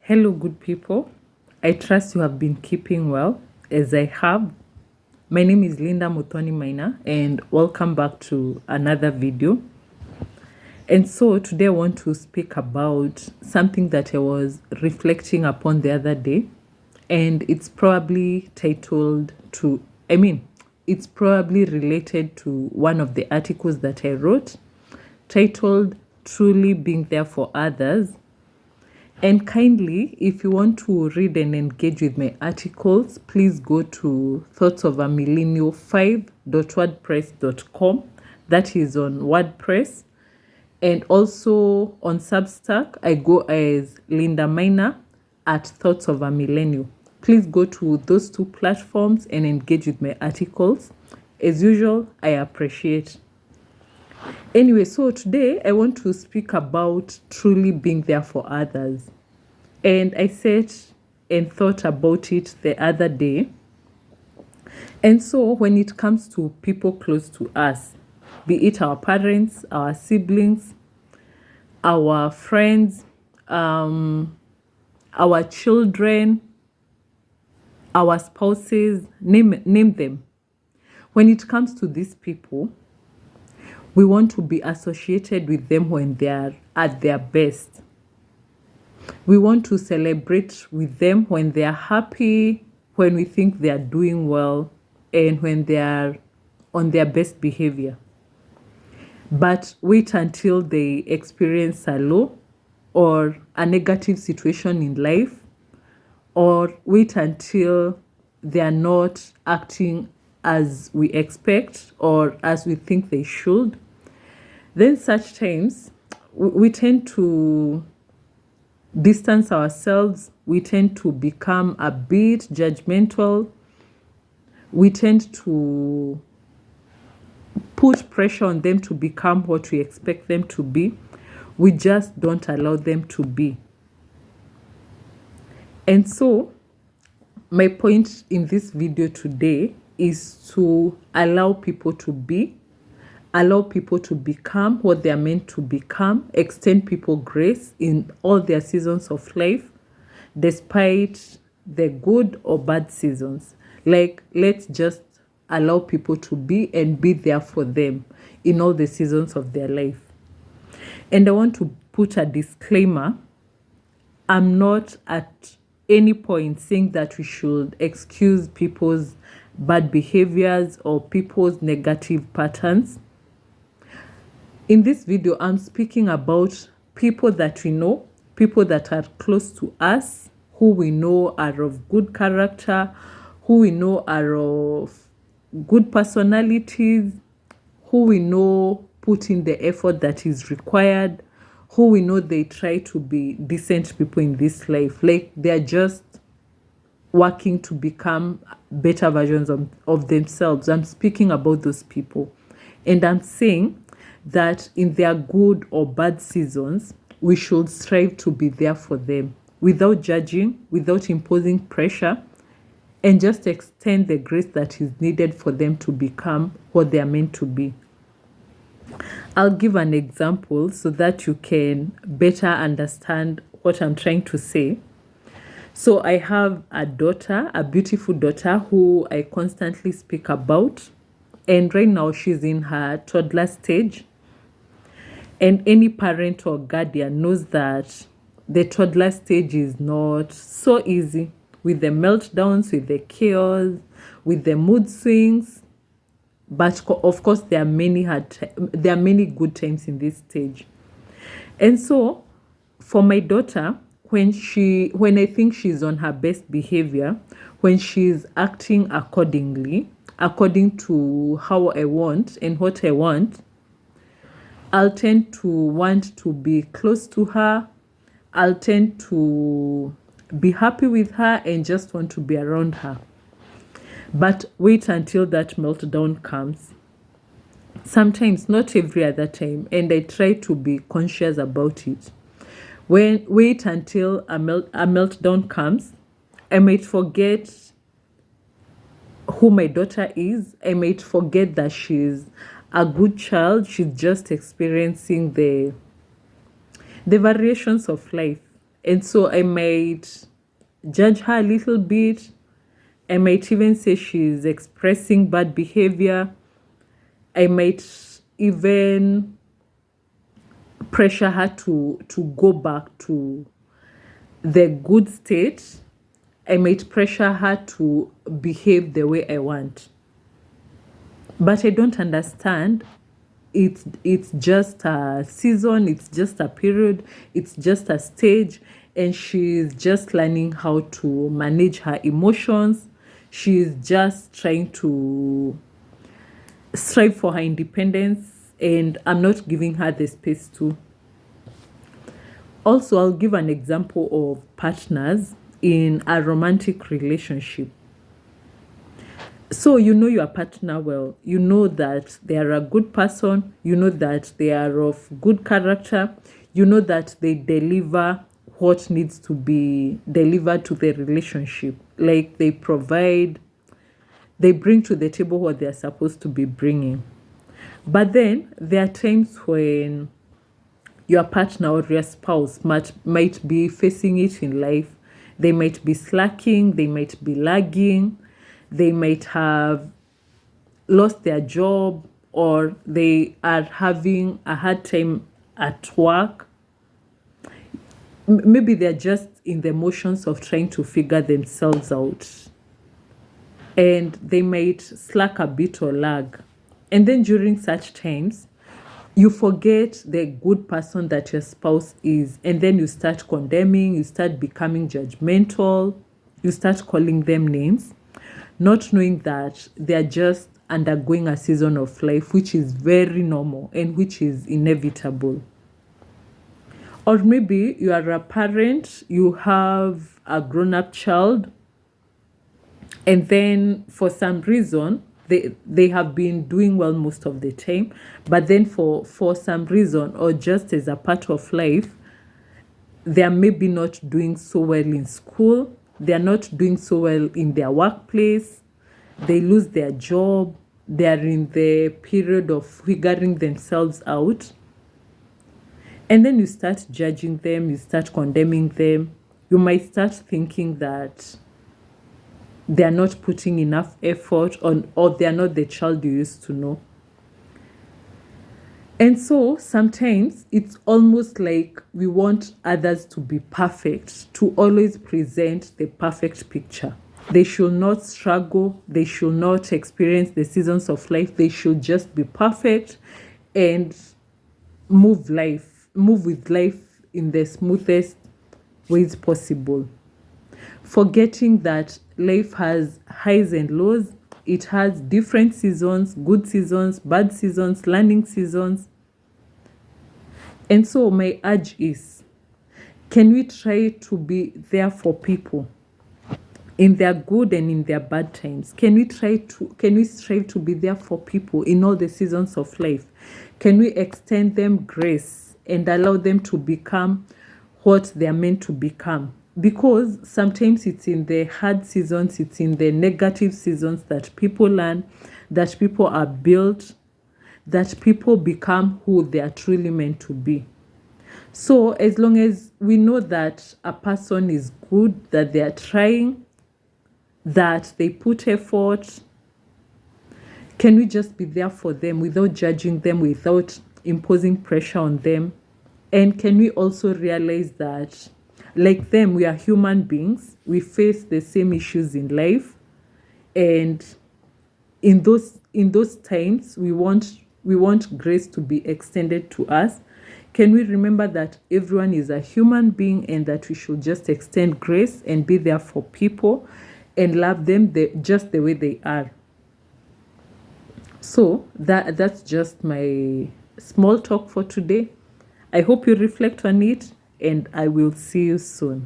Hello, good people. I trust you have been keeping well, as I have. My name is Linda Muthoni Maina, and welcome back to another video. And so today I want to speak about something that I was reflecting upon the other day, and it's probably it's probably related to one of the articles that I wrote, titled Truly Being There for Others. And kindly, if you want to read and engage with my articles, please go to thoughtsofamillennial5.wordpress.com. That is on WordPress. And also on Substack, I go as Linda Maina at Thoughts of a Millennial. Please go to those two platforms and engage with my articles. As usual, I appreciate. Anyway, so today I want to speak about truly being there for others. And I sat and thought about it the other day. And so when it comes to people close to us, be it our parents, our siblings, our friends, our children, our spouses, name them. When it comes to these people, we want to be associated with them when they are at their best. We want to celebrate with them when they are happy, when we think they are doing well, and when they are on their best behavior. But wait until they experience a low or a negative situation in life, or wait until they are not acting as we expect or as we think they should. Then such times, we tend to distance ourselves. We tend to become a bit judgmental. We tend to put pressure on them to become what we expect them to be. We just don't allow them to be. And so, my point in this video today is to allow people to be, allow people to become what they are meant to become, extend people grace in all their seasons of life, despite the good or bad seasons. Let's just allow people to be and be there for them in all the seasons of their life. And I want to put a disclaimer. I'm not at any point saying that we should excuse people's bad behaviors or people's negative patterns. In this video, I'm speaking about people that we know, people that are close to us, who we know are of good character, who we know are of good personalities, who we know put in the effort that is required, who we know they try to be decent people in this life. Like they're just working to become better versions of themselves. I'm speaking about those people. And I'm saying that in their good or bad seasons, we should strive to be there for them without judging, without imposing pressure, and just extend the grace that is needed for them to become what they are meant to be. I'll give an example so that you can better understand what I'm trying to say. So I have a daughter, a beautiful daughter who I constantly speak about. And right now she's in her toddler stage. And any parent or guardian knows that the toddler stage is not so easy, with the meltdowns, with the chaos, with the mood swings. But of course, there are many good times in this stage. And so, for my daughter, when I think she's on her best behavior, when she's acting according to how I want and what I want, I'll tend to want to be close to her. I'll tend to be happy with her and just want to be around her. But wait until that meltdown comes. Sometimes, not every other time, and I try to be conscious about it. Wait until a meltdown comes, I might forget who my daughter is. I might forget that she's a good child. She's just experiencing the variations of life. And so I might judge her a little bit. I might even say she's expressing bad behavior. I might even pressure her to go back to the good state. I might pressure her to behave the way I want. But I don't understand. It's just a season, it's just a period, it's just a stage, and she's just learning how to manage her emotions. She's just trying to strive for her independence, and I'm not giving her the space to. Also, I'll give an example of partners in a romantic relationship. So you know your partner well. You know that they are a good person. You know that they are of good character. You know that they deliver what needs to be delivered to the relationship. Like they provide, they bring to the table what they are supposed to be bringing. But then there are times when your partner or your spouse might be facing it in life. They might be slacking, they might be lagging, they might have lost their job, or they are having a hard time at work. Maybe they're just in the motions of trying to figure themselves out, and they might slack a bit or lag. And then during such times, you forget the good person that your spouse is, and then you start condemning, you start becoming judgmental, you start calling them names, not knowing that they're just undergoing a season of life which is very normal and which is inevitable. Or maybe you are a parent, you have a grown-up child, and then for some reason they have been doing well most of the time, but then for some reason, or just as a part of life, they are maybe not doing so well in school, they are not doing so well in their workplace, they lose their job, they are in the period of figuring themselves out. And then you start judging them, you start condemning them. You might start thinking that they are not putting enough effort on, or they are not the child you used to know. And so sometimes it's almost like we want others to be perfect, to always present the perfect picture. They should not struggle, they should not experience the seasons of life, they should just be perfect and move with life in the smoothest ways possible. Forgetting that life has highs and lows, it has different seasons, good seasons, bad seasons, learning seasons. And so my urge is, can we try to be there for people in their good and in their bad times? Can we strive to be there for people in all the seasons of life? Can we extend them grace and allow them to become what they are meant to become? Because sometimes it's in the hard seasons, it's in the negative seasons that people learn, that people are built, that people become who they are truly meant to be. So as long as we know that a person is good, that they are trying, that they put effort, can we just be there for them without judging them, without imposing pressure on them? And can we also realize that, like them, we are human beings, we face the same issues in life, and in those times we want grace to be extended to us. Can we remember that everyone is a human being, and that we should just extend grace and be there for people and love them just the way they are? So that's just my small talk for today. I hope you reflect on it, and I will see you soon.